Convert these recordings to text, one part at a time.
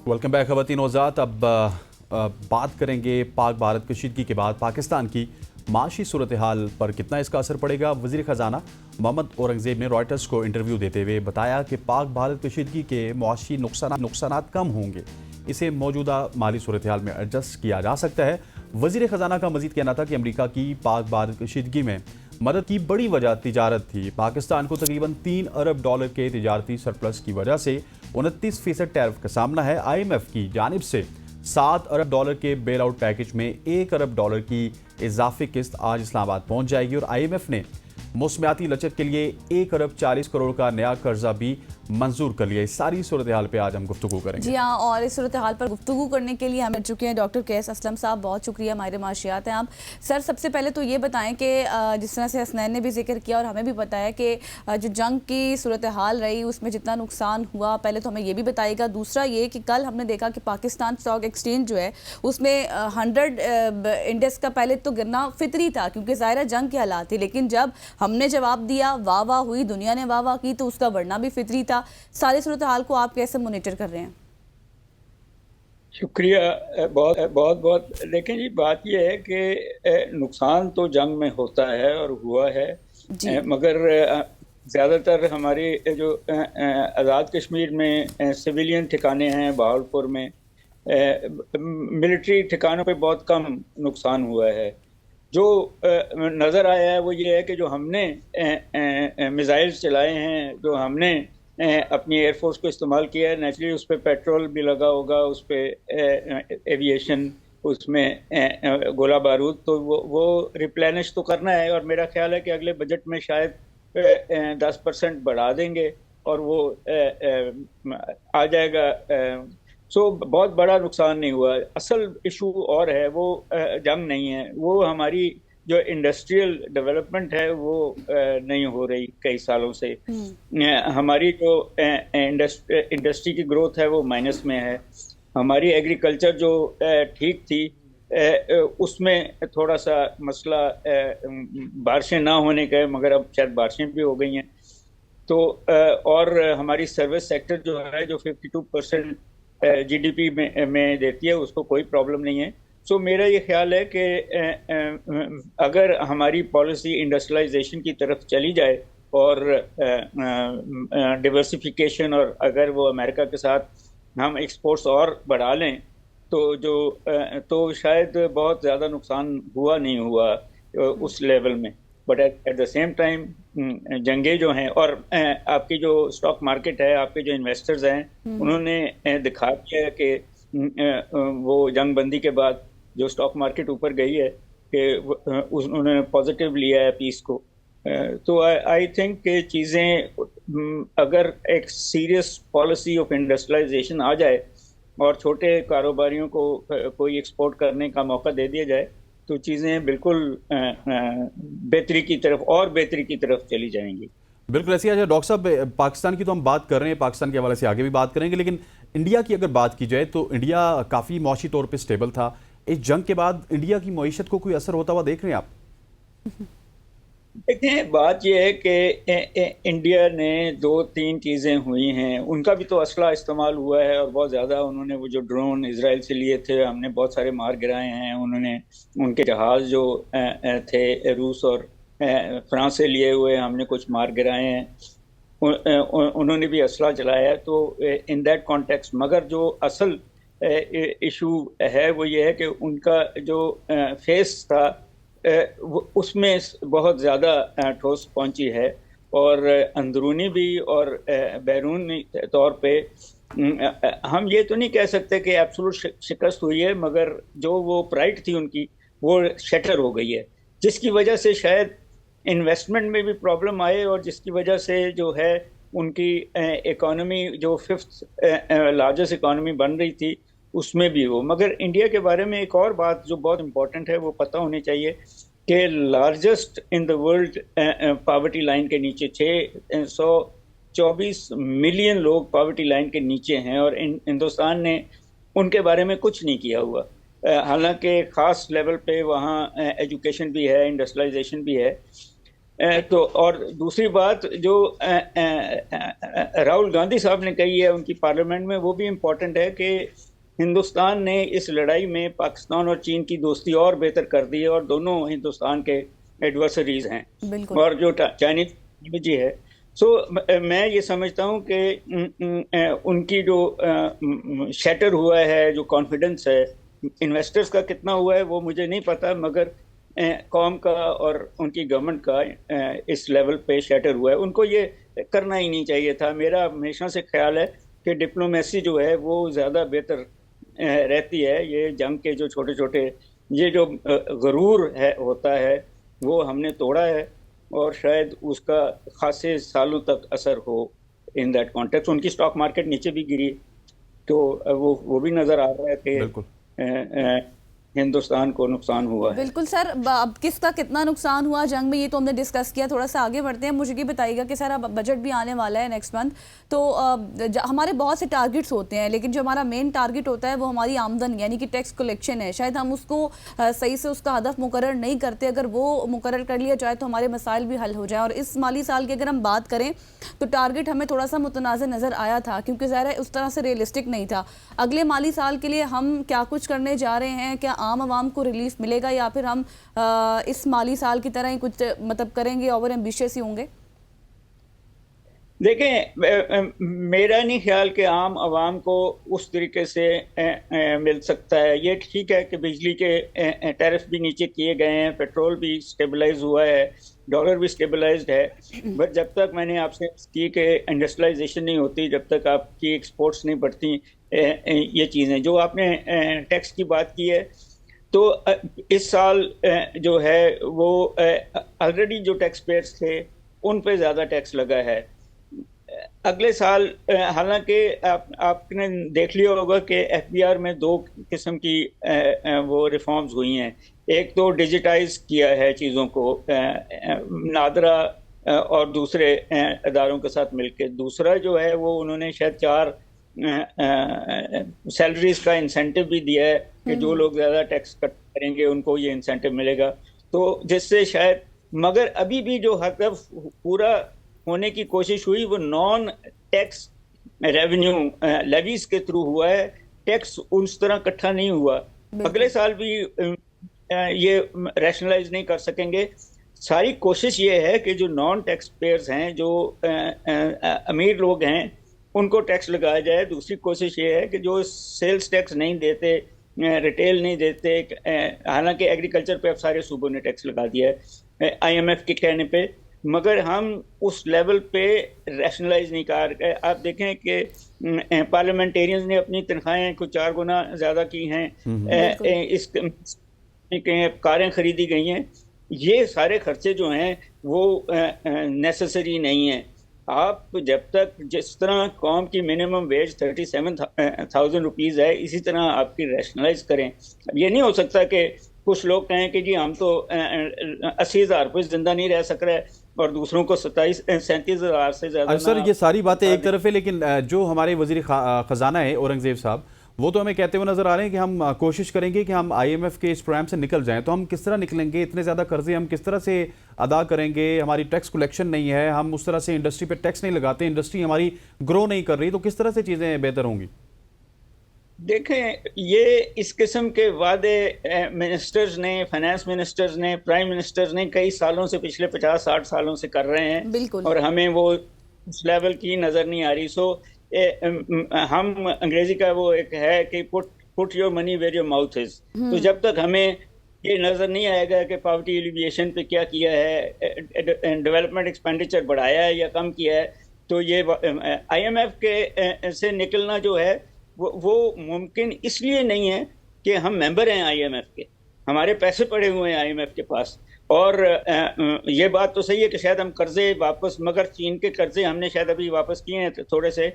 Welcome back खवातीन औज़ात। अब बात करेंगे पाक भारत कशीदगी के बाद पाकिस्तान की माशी सूरत हाल पर कितना इसका असर पड़ेगा। वज़ीर ख़जाना मोहम्मद औरंगज़ेब ने रॉयटर्स को इंटरव्यू देते हुए बताया कि पाक भारत कशीदगी के मुआशी नुकसानात कम होंगे, इसे मौजूदा माली सूरत हाल में एडजस्ट किया जा सकता है। वज़ीर ख़जाना का मज़ीद कहना था कि अमरीका की पाक भारत कशीदगी में मदद की बड़ी वजह तिजारत थी। पाकिस्तान को तकरीबन $3 अरब के तिजारती सरप्लस की वजह से 29% टैरिफ का सामना है। IMF की जानिब से $7 अरब के बेल आउट पैकेज में $1 अरब की इजाफी किस्त आज इस्लामाबाद पहुंच जाएगी और IMF ने मौसमियाती लचक के लिए $1 अरब का नया कर्जा भी मंजूर कर लिया। इस सारी सूरत हाल पे आज हम गुफ्तगू करेंगे। जी हाँ, और इस सूरत हाल पर गुफ्तगू करने के लिए हम मिल चुके हैं डॉक्टर कैस असलम साहब। बहुत शुक्रिया, माहिर माशियात हैं आप। सर, सबसे पहले तो ये बताएं कि जिस तरह से हसनैन ने भी जिक्र किया और हमें भी बताया कि जो जंग की सूरत हाल रही उसमें जितना नुकसान हुआ, पहले तो हमें ये भी बताइएगा। दूसरा ये कि कल हमने देखा कि पाकिस्तान स्टॉक एक्सचेंज जो है उसमें 100 इंडेक्स का पहले तो गिरना फितरी था क्योंकि ज़ाहिर जंग के हालात थी, लेकिन जब हमने जवाब दिया, वाह वाह हुई, दुनिया ने वाह वाह की, तो उसका बढ़ना भी फितरी था। सारी सूरत हाल को आप कैसे मॉनिटर कर रहे हैं? शुक्रिया, बहुत बहुत बहुत। लेकिन जी बात यह है कि नुकसान तो जंग में होता है और हुआ है, मगर ज़्यादातर हमारी जो आज़ाद कश्मीर में सिविलियन ठिकाने हैं, बहावलपुर में मिलिट्री ठिकानों पे बहुत कम नुकसान हुआ है। जो नज़र आया है वो ये है कि जो हमने मिसाइल्स चलाए हैं, जो हमने अपनी एयरफोर्स को इस्तेमाल किया है, नेचुरली उस पर पेट्रोल भी लगा होगा, उस पर एविएशन, उसमें गोला बारूद, तो वो रिप्लेनिश तो करना है। और मेरा ख्याल है कि अगले बजट में शायद 10% बढ़ा देंगे और वो आ जाएगा। सो बहुत बड़ा नुकसान नहीं हुआ। असल इशू और है, वो जंग नहीं है, वो हमारी जो इंडस्ट्रियल डेवलपमेंट है वो नहीं हो रही कई सालों से। हमारी जो इंडस्ट्री की ग्रोथ है वो माइनस में है। हमारी एग्रीकल्चर जो ठीक थी उसमें थोड़ा सा मसला बारिशें ना होने का है, मगर अब शायद बारिशें भी हो गई हैं। तो और हमारी सर्विस सेक्टर जो है, जो 52% GDP में देती है, उसको कोई प्रॉब्लम नहीं है। सो मेरा ये ख्याल है कि अगर हमारी पॉलिसी इंडस्ट्रियलाइजेशन की तरफ चली जाए और डिवर्सिफिकेशन, और अगर वो अमेरिका के साथ हम एक्सपोर्ट्स और बढ़ा लें तो शायद बहुत ज़्यादा नुकसान हुआ नहीं हुआ उस लेवल में। But at the same time जंगे जो हैं और आपकी जो स्टॉक मार्केट है, आपके जो इन्वेस्टर्स हैं, उन्होंने दिखा दिया कि वो जंग बंदी के बाद जो स्टॉक मार्केट ऊपर गई है कि उन्होंने पॉजिटिव लिया है पीस को। तो आई थिंक कि चीज़ें अगर एक सीरियस पॉलिसी ऑफ इंडस्ट्रियलाइजेशन आ जाए और छोटे कारोबारियों को कोई एक्सपोर्ट करने का मौका दे दिया जाए तो चीज़ें बिल्कुल बेहतरी की तरफ और बेहतरी की तरफ चली जाएंगी। बिल्कुल ऐसी है। डॉक्टर साहब, पाकिस्तान की तो हम बात कर रहे हैं, पाकिस्तान के हवाले से आगे भी बात करेंगे, लेकिन इंडिया की अगर बात की जाए तो इंडिया काफ़ी मौशी तौर पे स्टेबल था। इस जंग के बाद इंडिया की मईशत को कोई असर होता हुआ देख रहे हैं आप? देखें, बात यह है कि इंडिया ने 2-3 चीज़ें हुई हैं, उनका भी तो असला इस्तेमाल हुआ है और बहुत ज़्यादा। उन्होंने वो जो ड्रोन इजराइल से लिए थे, हमने बहुत सारे मार गिराए हैं। उन्होंने उनके जहाज़ जो थे रूस और फ्रांस से लिए हुए, हमने कुछ मार गिराए हैं। उन्होंने भी असला चलाया है। तो इन दैट कॉन्टेक्स्ट, मगर जो असल इशू है वो ये है कि उनका जो फेस था उसमें बहुत ज़्यादा ठोस पहुंची है, और अंदरूनी भी और बैरूनी तौर पे हम ये तो नहीं कह सकते कि एब्सोल्यूट शिकस्त हुई है, मगर जो वो प्राइड थी उनकी वो शटर हो गई है, जिसकी वजह से शायद इन्वेस्टमेंट में भी प्रॉब्लम आए और जिसकी वजह से जो है उनकी इकोनॉमी जो 5th लार्जेस्ट इकोनॉमी बन रही थी उसमें भी हो। मगर इंडिया के बारे में एक और बात जो बहुत इंपॉर्टेंट है वो पता होनी चाहिए कि largest in the world poverty line के नीचे 624 मिलियन लोग पॉवर्टी लाइन के नीचे हैं, और हिंदुस्तान ने उनके बारे में कुछ नहीं किया हुआ। हालांकि ख़ास लेवल पे वहाँ एजुकेशन भी है, इंडस्ट्रियलाइजेशन भी है। तो और दूसरी बात जो राहुल गांधी साहब ने कही है उनकी पार्लियामेंट में, वो भी इम्पोर्टेंट है कि हिंदुस्तान ने इस लड़ाई में पाकिस्तान और चीन की दोस्ती और बेहतर कर दी है, और दोनों हिंदुस्तान के एडवर्सरीज हैं। बिल्कुल। और जो चाइनीज टेक्नोलॉजी है, सो मैं ये समझता हूँ कि उनकी जो शैटर हुआ है, जो कॉन्फिडेंस है इन्वेस्टर्स का कितना हुआ है वो मुझे नहीं पता, मगर कौम का और उनकी गवर्नमेंट का इस लेवल पे शैटर हुआ है। उनको ये करना ही नहीं चाहिए था। मेरा हमेशा से ख्याल है कि डिप्लोमेसी जो है वो ज़्यादा बेहतर रहती है। ये जंग के जो छोटे छोटे ये जो गरूर है होता है वो हमने तोड़ा है, और शायद उसका खासे सालों तक असर हो। इन दैट कॉन्टेक्स्ट उनकी स्टॉक मार्केट नीचे भी गिरी, तो वो भी नज़र आ रहा है कि बिल्कुल हिंदुस्तान को नुकसान हुआ है। बिल्कुल सर, अब किसका कितना नुकसान हुआ जंग में ये तो हमने डिस्कस किया। थोड़ा सा आगे बढ़ते हैं। मुझे ये बताइएगा कि सर अब बजट भी आने वाला है नेक्स्ट मंथ, तो हमारे बहुत से टारगेट्स होते हैं, लेकिन जो हमारा मेन टारगेट होता है वो हमारी आमदन यानी कि टैक्स कलेक्शन है। शायद हम उसको सही से उसका हदफ मुकर्रर नहीं करते। अगर वो मुकर्रर कर लिया जाए तो हमारे मसाइल भी हल हो जाए। और इस माली साल की अगर हम बात करें तो टारगेट हमें थोड़ा सा मुतनाज़ नज़र आया था, क्योंकि ज़ाहिर है उस तरह से रियलिस्टिक नहीं था। अगले माली साल के लिए हम क्या कुछ करने जा रहे हैं? क्या आम आवाम को रिलीफ मिलेगा, या फिर हम इस माली साल की तरह ही कुछ मतलब करेंगे, ओवर एम्बिशियस ही होंगे? देखें, मेरा नहीं ख्याल कि आम आवाम को उस तरीके से मिल सकता है। ये ठीक है कि बिजली के टैरिफ भी नीचे किए गए हैं, पेट्रोल भी स्टेबलाइज हुआ है, डॉलर भी स्टेबलाइज्ड है, बट जब तक मैंने आपसे की कि इंडस्ट्रियलाइजेशन नहीं होती, जब तक आपकी एक्सपोर्ट्स नहीं बढ़ती, ये चीज़ें जो आपने टैक्स की बात की है, तो इस साल जो है वो ऑलरेडी जो टैक्स पेयर्स थे उन पे ज़्यादा टैक्स लगा है। अगले साल हालांकि आपने देख लिया होगा कि एफबीआर में दो किस्म की वो रिफॉर्म्स हुई हैं। एक तो डिजिटाइज किया है चीज़ों को नादरा और दूसरे अदारों के साथ मिलकर, दूसरा जो है वो उन्होंने शायद 4 सैलरीज का इंसेंटिव भी दिया है कि जो लोग ज़्यादा टैक्स कट करेंगे उनको ये इंसेंटिव मिलेगा, तो जिससे शायद, मगर अभी भी जो हदफ पूरा होने की कोशिश हुई वो नॉन टैक्स रेवेन्यू लेवीज के थ्रू हुआ है। टैक्स उस तरह इकट्ठा नहीं हुआ। अगले साल भी ये रैशनलाइज नहीं कर सकेंगे। सारी कोशिश ये है कि जो नॉन टैक्स पेयर्स हैं, जो अमीर लोग हैं, उनको टैक्स लगाया जाए। दूसरी कोशिश ये है कि जो सेल्स टैक्स नहीं देते, रिटेल नहीं देते, हालांकि एग्रीकल्चर पे अब सारे सूबों ने टैक्स लगा दिया है IMF के कहने पे, मगर हम उस लेवल पे रैशनलाइज नहीं कर रहे। आप देखें कि पार्लियामेंटेरियंस ने अपनी तनख्वाहें कुछ 4 गुना ज़्यादा की हैं, इस कारें खरीदी गई हैं। ये सारे खर्चे जो हैं वो नेसेसरी नहीं हैं। आप जब तक जिस तरह कौम की मिनिमम वेज 37,000 रुपीज़ है, इसी तरह आपकी रैशनलाइज करें। ये नहीं हो सकता कि कुछ लोग कहें कि जी हम तो 80,000 रुपये जिंदा नहीं रह सक रहे और दूसरों को 37,000 से ज़्यादा। सर ये सारी बातें एक तरफ है, लेकिन जो हमारे वजीर खजाना है औरंगजेब साहब, वो तो हमें कहते हुए नजर आ रहे हैं कि हम कोशिश करेंगे कि हम IMF के इस प्रोग्राम से निकल जाएं। तो हम किस तरह निकलेंगे? इतने ज़्यादा कर्जे हम किस तरह से अदा करेंगे? हमारी टैक्स कलेक्शन नहीं है, हम उस तरह से इंडस्ट्री पे टैक्स नहीं लगाते, इंडस्ट्री हमारी ग्रो नहीं कर रही, तो किस तरह से चीज़ें बेहतर होंगी? देखें, ये इस किस्म के वादे मिनिस्टर्स ने, फाइनेंस मिनिस्टर्स ने, प्राइम मिनिस्टर्स ने कई सालों से, पिछले 50-60 सालों से कर रहे हैं, बिल्कुल। और हमें वो उस लेवल की नज़र नहीं आ रही। सो हम अंग्रेजी का वो एक है कि put your money where your mouth is. तो जब तक हमें ये नज़र नहीं आएगा कि पॉवर्टी एलिविएशन पे क्या किया है, डेवलपमेंट एक्सपेंडिचर बढ़ाया है या कम किया है, तो ये IMF के से निकलना जो है वो मुमकिन इसलिए नहीं है कि हम मेंबर हैं IMF के, हमारे पैसे पड़े हुए हैं IMF के पास। और ये बात तो सही है कि शायद हम कर्जे वापस, मगर चीन के कर्जे हमने शायद अभी वापस किए हैं थोड़े से,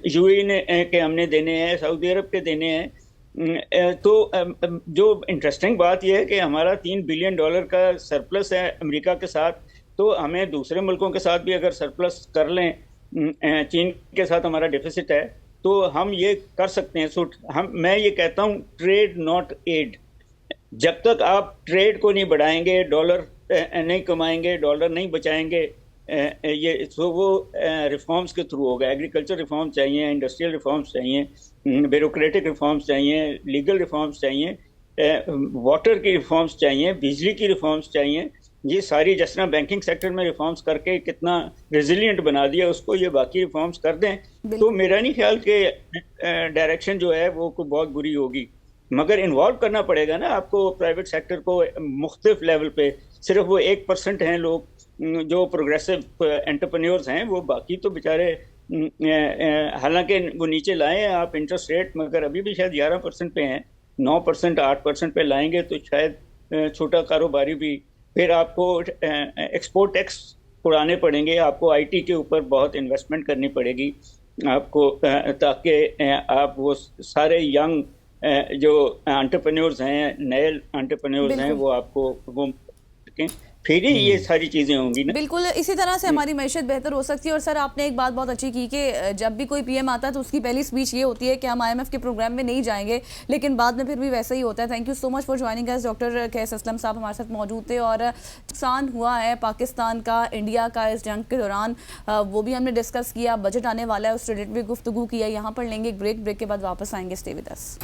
UAE के हमने देने हैं, सऊदी अरब के देने हैं। तो जो इंटरेस्टिंग बात यह है कि हमारा $3 बिलियन का सरप्लस है अमेरिका के साथ, तो हमें दूसरे मुल्कों के साथ भी अगर सरप्लस कर लें, चीन के साथ हमारा डिफिसिट है, तो हम ये कर सकते हैं। मैं ये कहता हूँ ट्रेड नॉट एड। जब तक आप ट्रेड को नहीं बढ़ाएंगे, डॉलर नहीं कमाएंगे, डॉलर नहीं बचाएंगे, ये तो वो रिफॉर्म्स के थ्रू होगा। एग्रीकल्चर रिफॉर्म्स चाहिए, इंडस्ट्रियल रिफॉर्म्स चाहिए, ब्यूरोक्रेटिक रिफॉर्म्स चाहिए, लीगल रिफॉर्म्स चाहिए, वाटर की रिफॉर्म्स चाहिए, बिजली की रिफॉर्म्स चाहिए। ये सारी, जिस तरह बैंकिंग सेक्टर में रिफॉर्म्स करके कितना रेजिलियंट बना दिया उसको, ये बाकी रिफॉर्म्स कर दें तो मेरा नहीं ख्याल कि डायरेक्शन जो है वो कोई बहुत बुरी होगी। मगर इन्वॉल्व करना पड़ेगा ना आपको प्राइवेट सेक्टर को मुख्तलिफ लेवल पे। सिर्फ वो 1% हैं लोग जो प्रोग्रेसिव एंटरप्रेन्योर्स हैं, वो बाकी तो बेचारे, हालांकि वो नीचे लाए हैं आप इंटरेस्ट रेट, मगर अभी भी शायद 11% पे हैं। 9%, 8% पे लाएंगे तो शायद छोटा कारोबारी भी। फिर आपको एक्सपोर्ट टैक्स उड़ाने पड़ेंगे, आपको आईटी के ऊपर बहुत इन्वेस्टमेंट करनी पड़ेगी आपको, ताकि आप वो सारे यंग जो एंटरप्रेन्योर्स हैं, नए एंटरप्रेन्योर्स हैं, वो आपको वो सकें, फिर ही ये सारी चीजें होंगी ना। बिल्कुल, इसी तरह से हमारी मैशत बेहतर हो सकती है। और सर, आपने एक बात बहुत अच्छी की कि जब भी कोई पीएम आता है तो उसकी पहली स्पीच ये होती है कि हम आईएमएफ के प्रोग्राम में नहीं जाएंगे, लेकिन बाद में फिर भी वैसा ही होता है। Thank you so much for joining us. Doctor Qais Aslam साहब हमारे साथ मौजूद थे। और नुकसान हुआ है पाकिस्तान का, इंडिया का इस जंग के दौरान, वो भी हमने डिस्कस किया। बजट आने वाला है, उस रिलेटेड भी गुफ्तगू किया। यहाँ पर लेंगे एक ब्रेक के बाद वापस आएंगे। Stay with us.